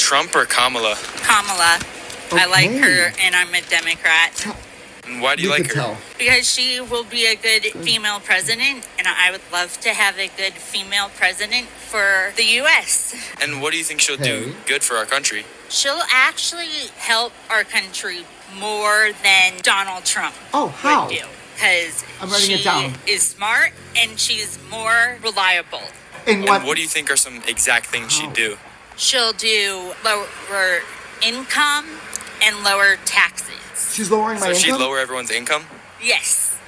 Trump or Kamala? Kamala. Okay. I like her, and I'm a Democrat. And why do you like her? Tell. Because she will be a good female president, and I would love to have a good female president for the U.S. And what do you think she'll do good for our country? She'll actually help our country more than Donald Trump would do. Because she is smart, and she's more reliable. And what do you think are some exact things she'd do? She'll do lower income and lower taxes. She's lowering my income? So she'd lower everyone's income? Yes.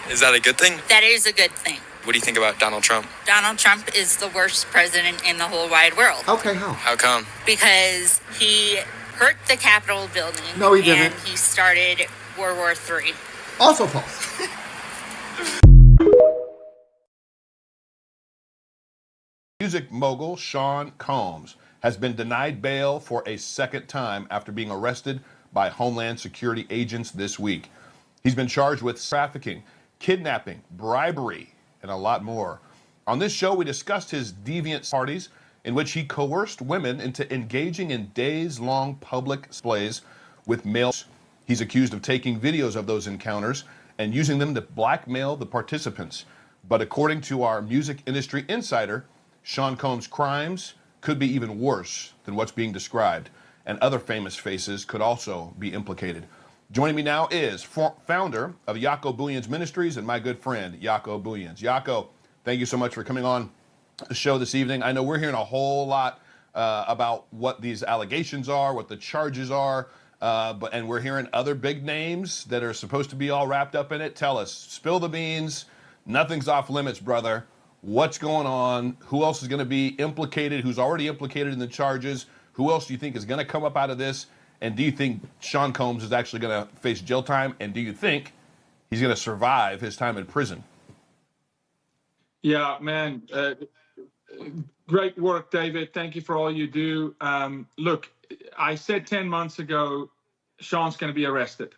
Is that a good thing? That is a good thing. What do you think about Donald Trump? Donald Trump is the worst president in the whole wide world. Okay, how? How come? Because he hurt the Capitol building. No, he didn't. And he started World War III. Also false. Music mogul Sean Combs has been denied bail for a second time after being arrested by Homeland Security agents this week. He's been charged with trafficking, kidnapping, bribery, and a lot more. On this show, we discussed his deviant parties in which he coerced women into engaging in days-long public displays with males. He's accused of taking videos of those encounters and using them to blackmail the participants. But according to our music industry insider, Sean Combs' crimes could be even worse than what's being described, and other famous faces could also be implicated. Joining me now is founder of Jaco Booyens Ministries and my good friend, Jaco Booyens. Jaco, thank you so much for coming on the show this evening. I know we're hearing a whole lot about what these allegations are, what the charges are, and we're hearing other big names that are supposed to be all wrapped up in it. Tell us, spill the beans. Nothing's off limits, brother. What's going on? Who else is going to be implicated? Who's already implicated in the charges? Who else do you think is going to come up out of this? And do you think Sean Combs is actually going to face jail time? And do you think he's going to survive his time in prison? Yeah, man. Great work, David. Thank you for all you do. Look, I said 10 months ago, Sean's going to be arrested.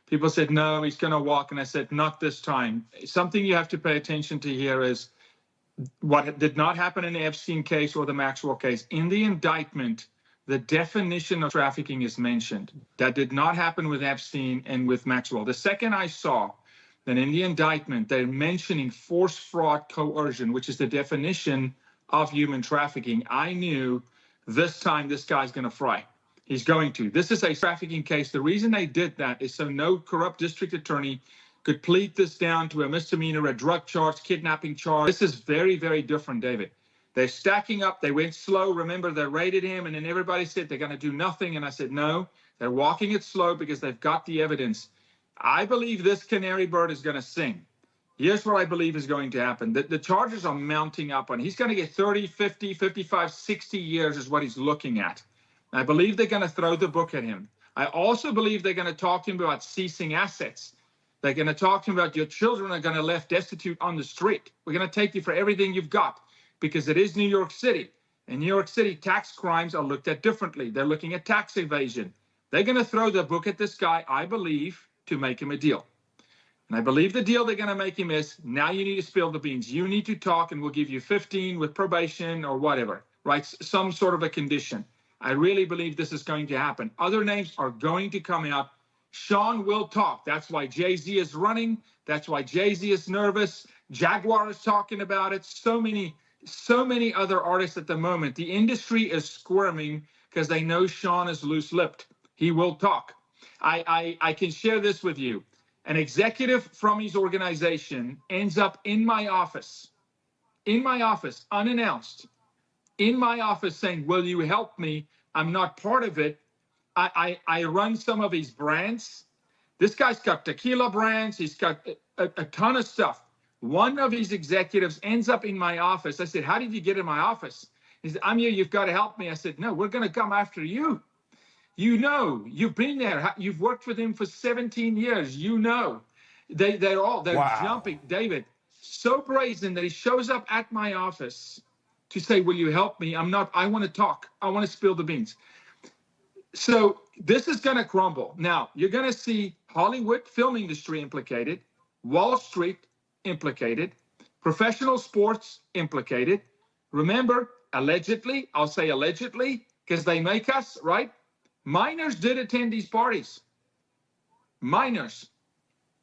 People said, no, he's going to walk. And I said, not this time. Something you have to pay attention to here is what did not happen in the Epstein case or the Maxwell case. In the indictment, the definition of trafficking is mentioned. That did not happen with Epstein and with Maxwell. The second I saw that in the indictment, they're mentioning force, fraud, coercion, which is the definition of human trafficking, I knew this time this guy's going to fry. He's going to. This is a trafficking case. The reason they did that is so no corrupt district attorney could plead this down to a misdemeanor, a drug charge, kidnapping charge. This is very, very different, David. They're stacking up. They went slow. Remember, they raided him, and then everybody said they're going to do nothing. And I said, no, they're walking it slow because they've got the evidence. I believe this canary bird is going to sing. Here's what I believe is going to happen. The charges are mounting up, and he's going to get 30, 50, 55, 60 years is what he's looking at. I believe they're going to throw the book at him. I also believe they're going to talk to him about ceasing assets. They're going to talk to him about your children are going to be left destitute on the street. We're going to take you for everything you've got because it is New York City. In New York City, tax crimes are looked at differently. They're looking at tax evasion. They're going to throw the book at this guy, I believe, to make him a deal. And I believe the deal they're going to make him is, now you need to spill the beans. You need to talk, and we'll give you 15 with probation or whatever, right? Some sort of a condition. I really believe this is going to happen. Other names are going to come out. Sean will talk. That's why Jay-Z is running. That's why Jay-Z is nervous. Jaguar is talking about it. So many other artists at the moment. The industry is squirming because they know Sean is loose-lipped. He will talk. I can share this with you. An executive from his organization ends up in my office, unannounced, in my office saying, will you help me? I'm not part of it. I run some of his brands. This guy's got tequila brands. He's got a ton of stuff. One of his executives ends up in my office. I said, how did you get in my office? He said, I'm here. You've got to help me. I said, no, we're going to come after you. You know, you've been there. You've worked with him for 17 years. You know, they're wow. Jumping. David, so brazen that he shows up at my office to say, will you help me? I want to talk. I want to spill the beans. So this is going to crumble. Now, you're going to see Hollywood film industry implicated, Wall Street implicated, professional sports implicated. Remember, allegedly, I'll say allegedly, because they make us, right? Minors did attend these parties. Minors.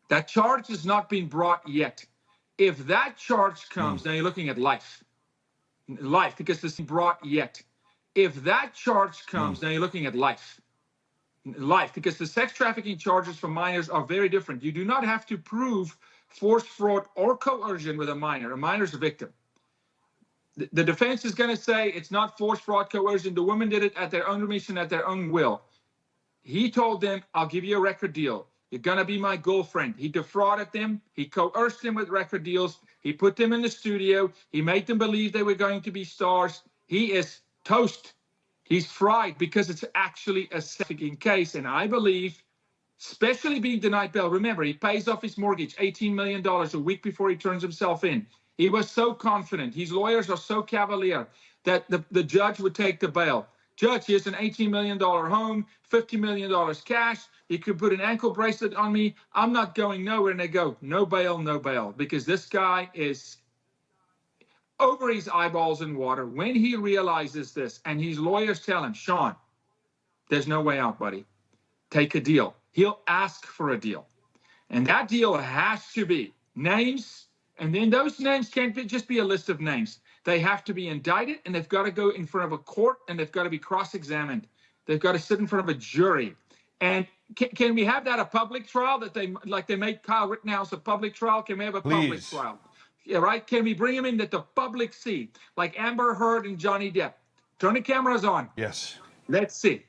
That charge has not been brought yet. If that charge comes, now you're looking at life. Life, because this is brought yet. If that charge comes, now you're looking at life. Life, because the sex trafficking charges for minors are very different. You do not have to prove force, fraud, or coercion with a minor. A minor's a victim. The defense is going to say it's not force, fraud, coercion. The women did it at their own permission, at their own will. He told them, I'll give you a record deal. You're going to be my girlfriend. He defrauded them. He coerced them with record deals. He put them in the studio. He made them believe they were going to be stars. He is toast. He's fried because it's actually a trafficking case. And I believe, especially being denied bail, remember, he pays off his mortgage, $18 million a week before he turns himself in. He was so confident. His lawyers are so cavalier that the judge would take the bail. Judge, here's an $18 million home, $50 million cash. You could put an ankle bracelet on me. I'm not going nowhere. And they go, no bail, because this guy is over his eyeballs in water. When he realizes this, and his lawyers tell him, Sean, there's no way out, buddy. Take a deal. He'll ask for a deal. And that deal has to be names, and then those names can't just be a list of names. They have to be indicted, and they've got to go in front of a court, and they've got to be cross-examined. They've got to sit in front of a jury. And can we have that a public trial, that they made Kyle Rittenhouse a public trial? Can we have a public trial? Yeah, right? Can we bring him in that the public see, like Amber Heard and Johnny Depp? Turn the cameras on. Yes. Let's see.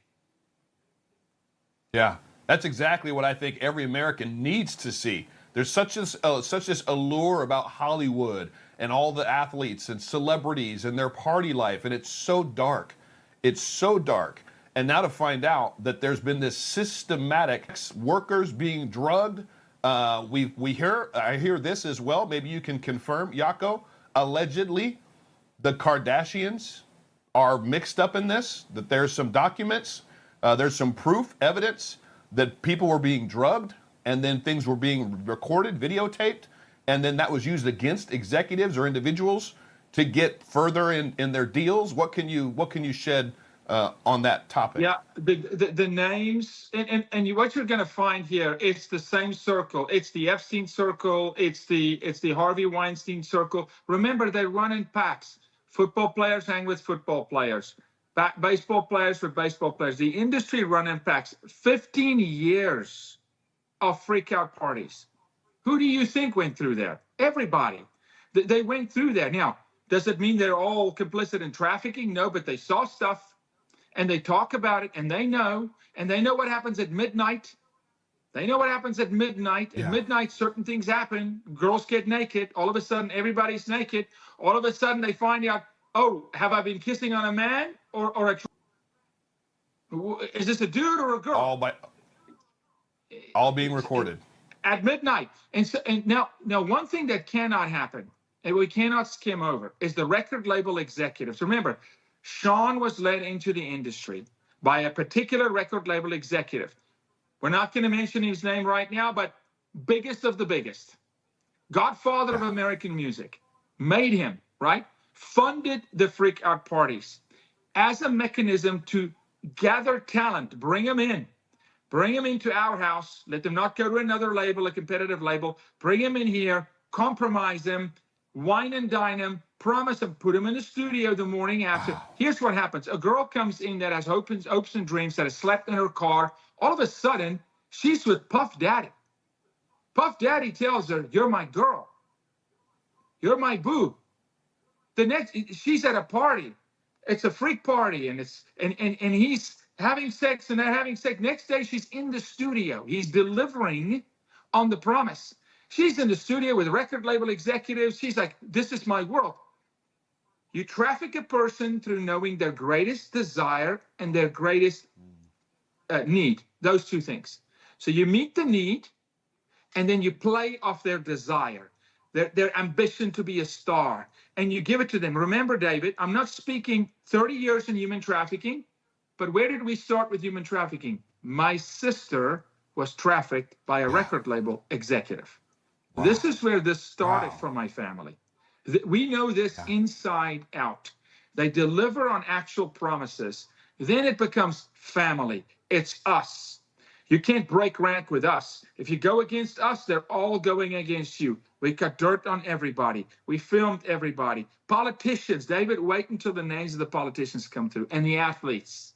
Yeah, that's exactly what I think every American needs to see. There's such this allure about Hollywood and all the athletes and celebrities and their party life, and it's so dark. It's so dark. And now to find out that there's been this systematic workers being drugged. I hear this as well. Maybe you can confirm, Jaco. Allegedly, the Kardashians are mixed up in this. That there's some documents, there's some proof, evidence that people were being drugged, and then things were being recorded, videotaped, and then that was used against executives or individuals to get further in their deals. What can you shed on that topic? Yeah, the names and what you're going to find here, it's the same circle. It's the Epstein circle. It's the Harvey Weinstein circle. Remember, they run in packs. Football players hang with football players. Baseball players with baseball players. The industry run in packs. 15 years of freak out parties. Who do you think went through there? Everybody. They went through there. Now, does it mean they're all complicit in trafficking? No, but they saw stuff. And they talk about it, and they know what happens at midnight. They know what happens at midnight. Yeah. At midnight, certain things happen. Girls get naked. All of a sudden, everybody's naked. All of a sudden, they find out, oh, have I been kissing on a man or is this a dude or a girl? All being recorded. At midnight. And now one thing that cannot happen, and we cannot skim over, is the record label executives. Remember, Sean was led into the industry by a particular record label executive. We're not going to mention his name right now, but biggest of the biggest. Godfather of American music. Made him, right? Funded the freak out parties as a mechanism to gather talent, bring them into our house, let them not go to another label, a competitive label, bring them in here, compromise them, wine and dine them, promise them, put them in the studio the morning after. Here's what happens. A girl comes in that has hopes and dreams, that has slept in her car. All of a sudden, she's with Puff Daddy. Puff Daddy tells her, you're my girl. You're my boo. She's at a party. It's a freak party, and he's having sex, and they're having sex. Next day, she's in the studio. He's delivering on the promise. She's in the studio with record label executives. She's like, this is my world. You traffic a person through knowing their greatest desire and their greatest need, those two things. So you meet the need, and then you play off their desire, their ambition to be a star, and you give it to them. Remember, David, I'm not speaking 30 years in human trafficking, but where did we start with human trafficking? My sister was trafficked by a record label executive. Wow. This is where this started for my family. We know this inside out. they deliver on actual promises, then it becomes family. It's us. You can't break rank with us. If you go against us, they're all going against you. We got dirt on everybody. We filmed everybody. Politicians, David, wait until the names of the politicians come through, and the athletes.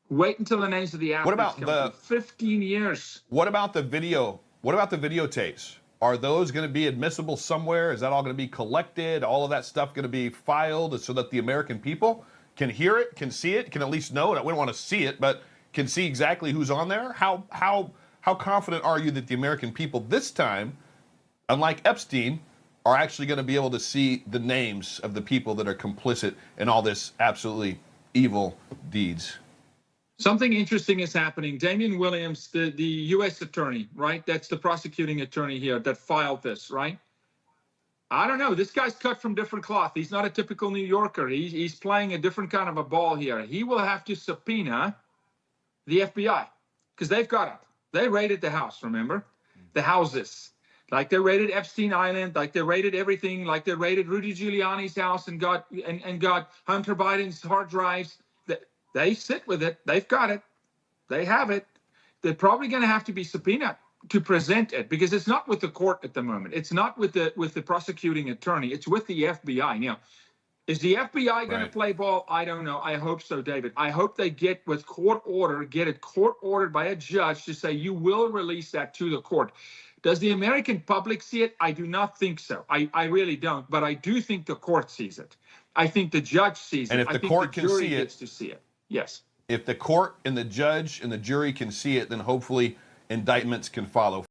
Wait until the names of the athletes come through. 15 years. What about the video? What about the videotapes? Are those going to be admissible somewhere? Is that all going to be collected? All of that stuff going to be filed so that the American people can hear it, can see it, can at least know it? We don't want to see it, but can see exactly who's on there? How confident are you that the American people this time, unlike Epstein, are actually going to be able to see the names of the people that are complicit in all this absolutely evil deeds? Something interesting is happening. Damian Williams, the U.S. attorney, right? That's the prosecuting attorney here that filed this, right? I don't know. This guy's cut from different cloth. He's not a typical New Yorker. He's playing a different kind of a ball here. He will have to subpoena the FBI because they've got it. They raided the house, remember? The houses. Like they raided Epstein Island, like they raided everything, like they raided Rudy Giuliani's house and got Hunter Biden's hard drives. They sit with it. They've got it. They have it. They're probably going to have to be subpoenaed to present it because it's not with the court at the moment. It's not with the prosecuting attorney. It's with the FBI. Now, is the FBI going to play ball? I don't know. I hope so, David. I hope they get with court order, get it court ordered by a judge to say you will release that to the court. Does the American public see it? I do not think so. I really don't. But I do think the court sees it. I think the judge sees it. And if the court can see it, gets to see it. Yes. If the court and the judge and the jury can see it, then hopefully indictments can follow.